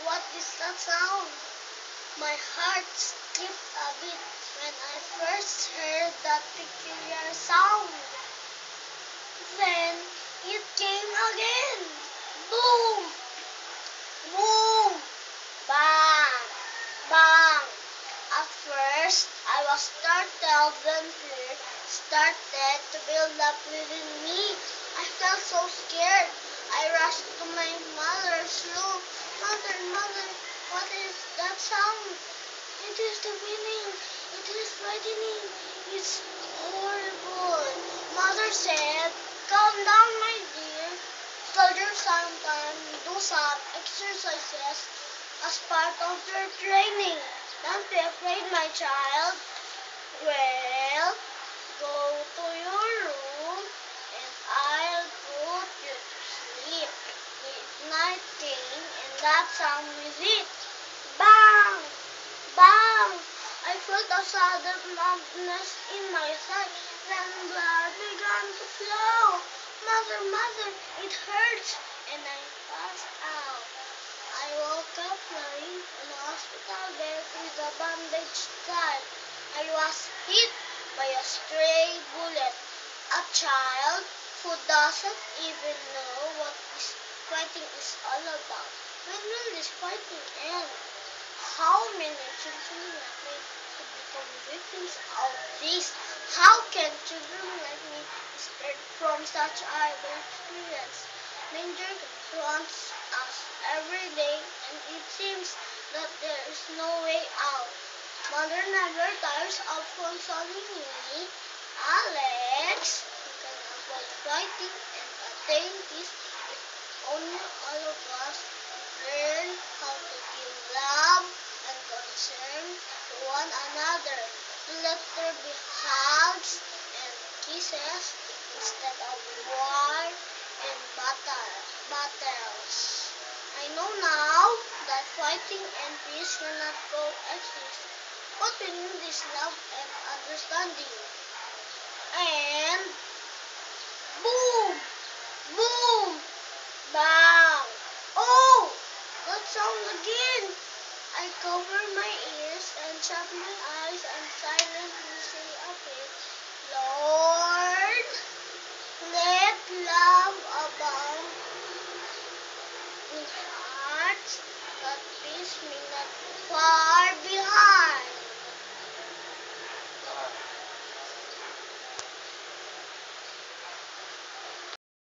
What is that sound? My heart skipped a bit when I first heard that peculiar sound. Then it came again. Boom! Boom! Bang! Bang! At first, I was startled, then fear started to build up within me. I felt so scared. I rushed to my mother's room. Mother, mother, what is that sound? It is the winning. It is frightening. It's horrible. Mother said, calm down, my dear. Soldiers sometimes do some exercises as part of their training. Don't be afraid, my child. Well, go to your room and I'll put you to sleep. Midnight came and that sound with it. Bang! Bang! I felt a sudden numbness in my thigh. Then blood began to flow. Mother, mother, it hurts. And I passed out. I woke up lying on a hospital bed with a bandaged thigh. I was hit by a stray bullet. A child who doesn't even know what this fighting is all about. When will this fighting end? How many children like me could become victims of this? How can children like me be spared from such horrible experience? Danger confronts us every day, and it seems that there is no way out. Mother never tires of consoling me. Alex, you can avoid fighting and attain peace if only all of us learn how to give love and concern to one another. Let there be hugs and kisses instead of war and battles. I know now that fighting and peace cannot coexist. What we need is love and understanding. And boom! Boom! Bang! Oh! That sound again! I cover my ears and shut my eyes and silently say a prayer. Lord,